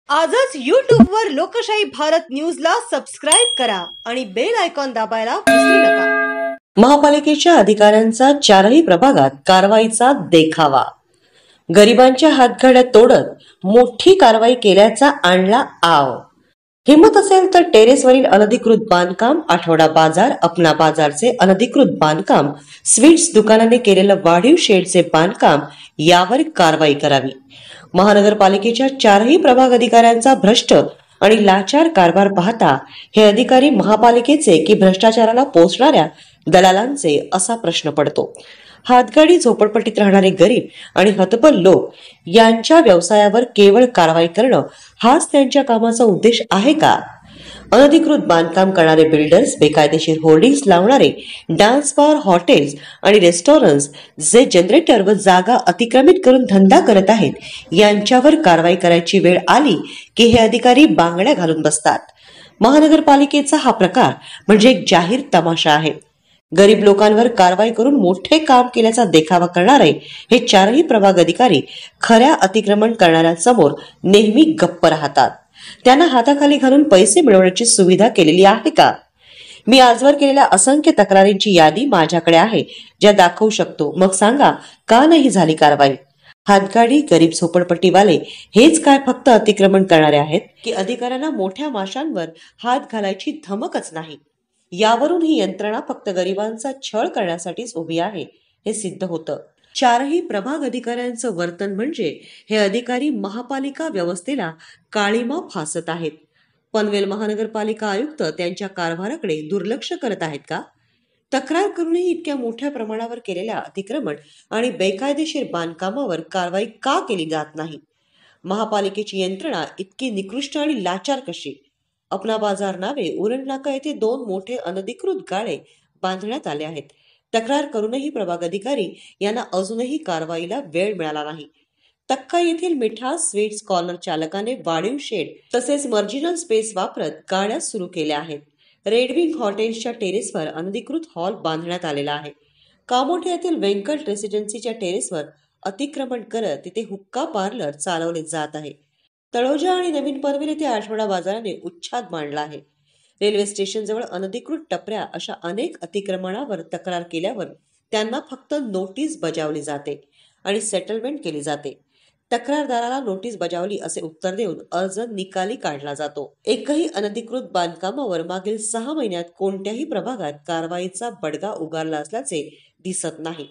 आजच YouTube वर लोकशाही भारत न्यूजला सबस्क्राइब करा आणि बेल आयकॉन दाबायला विसरू नका। महापालिकेच्या अधिकाऱ्यांचा चारही प्रभागात कारवाईचा देखावा। गरिबांच्या हातगाड्या तोडत मोठी कारवाई केल्याचा आणला आव। हिम्मत असेल तर टेरेसवरील अनधिकृत बांधकाम, आठवडा बाजार, अपना बाजारचे अनधिकृत बांधकाम, स्वीट्स दुकानाने केलेलं वाढीव शेडचे बांधकाम यावर कारवाई करावी। महानगरपालिकेच्या चारही प्रभाग अधिकाऱ्यांचा भ्रष्ट आणि लाचार कारभार पाहता हे अधिकारी महापालिकेचे की भ्रष्टाचाराला पोचणाऱ्या दलालांचे असा प्रश्न पडतो। हातगाडी झोपडपट्टीत राहणारे गरीब आणि हतबल लोक यांच्या व्यवसायावर केवळ कारवाई करणं हाच त्यांच्या कामाचा उद्देश आहे का? अनधिकृत बांधकाम करणारे बिल्डर्स, बेकायदेशीर होर्डिंग्स लावणारे डान्स बार, हॉटेल्स आणि रेस्टॉरंट्स जे जनरेटर व जागा अतिक्रमित करून धंदा करत आहेत यांच्यावर कारवाई करायची वेळ आली की हे अधिकारी बांगड्या घालून बसतात। महानगरपालिकेचा हा प्रकार म्हणजे एक जाहीर तमाशा आहे। गरीब लोकांवर कारवाई करून मोठे काम केल्याचा देखावा करणारे हे चारही प्रभाग अधिकारी खऱ्या अतिक्रमण करणाऱ्यांसमोर नेहमी गप्प राहतात। त्यांना हाताखाली घालून पैसे मिळवण्याची सुविधा केलेली आहे का? मी आजवर केलेल्या असंख्य तक्रारींची यादी माझ्याकडे आहे, ज्या दाखवू शकतो। मग सांगा, का नाही झाली कारवाई? हातगाडी, गरीब झोपडपट्टीवाले हेच काय फक्त अतिक्रमण करणारे आहेत की अधिकाऱ्यांना मोठ्या माशांवर हात घालायची धमकच नाही? यावरून ही यंत्रणा फक्त गरिबांचा छळ करण्यासाठीच उभी आहे हे सिद्ध होतं। चारही प्रभाग अधिकाऱ्यांचं वर्तन म्हणजे हे अधिकारी महापालिका व्यवस्थेला काळीमा फासत आहेत। पनवेल महानगरपालिका आयुक्त त्यांच्या कारभाराकडे दुर्लक्ष करत आहेत का? तक्रार करूनही इतक्या मोठ्या प्रमाणावर केलेल्या अतिक्रमण आणि बेकायदेशीर बांधकामावर कारवाई का केली जात नाही? महापालिकेची यंत्रणा इतकी निकृष्ट आणि लाचार कशी? अपना बाजार नावे उरण नाका येथे 2 मोठे अनधिकृत गाळे बांधण्यात आले आहेत। तक्रार करूनही प्रभाग अधिकारी यांना अजूनही कारवाईला वेळ मिळाला नाही। तक्का येथील मिठास स्वीट्स कॉर्नर चालकाने वाढीव शेड तसेच मार्जिनल स्पेस वापरत गाड्या सुरू केल्या आहेत। रेडविंग हॉटेल्सच्या टेरेसवर अनधिकृत हॉल बांधण्यात आलेला आहे। कामोठे येथील व्यंकट रेसिडेन्सीच्या टेरेसवर अतिक्रमण करत तिथे हुक्का पार्लर चालवले जात आहे। तळोजा आणि नवीन पनवेल येथे आठवडा बाजाराने उच्छाद मांडला आहे। रेल्वे स्टेशन जवळ अनधिकृत टपऱ्या अशा अनेक अतिक्रमणावर तक्रार केल्यावर त्यांना फक्त नोटीस बजावली जाते आणि सेटलमेंट केली जाते। तक्रारदाराला नोटीस बजावली असे उत्तर देऊन अर्ज निकाली काढला जातो। एकही अनधिकृत बांधकामावर मागील 6 महिन्यात कोणत्याही प्रभागात कारवाईचा बडगा उगारला असल्याचे दिसत नाही।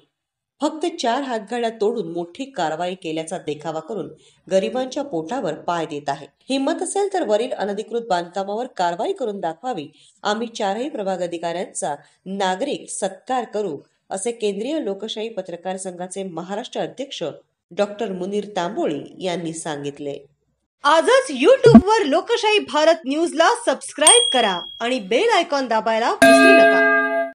फक्त 4 हातगाड्या तोडून मोठी कारवाई केल्याचा देखावा करून गरिबांच्या पोटावर पाय देत आहे। हिम्मत असेल तर वरील अनधिकृत बांधकामावर कारवाई करून दाखवावी। आम्ही चारही प्रभाग अधिकाऱ्यांचा नागरिक सत्कार करू, असे केंद्रीय लोकशाही पत्रकार संघाचे महाराष्ट्र अध्यक्ष डॉक्टर मुनीर तांबोळी यांनी सांगितले। आजच YouTube वर लोकशाही भारत न्यूजला सबस्क्राइब करा आणि बेल आयकॉन दाबायला विसरू नका।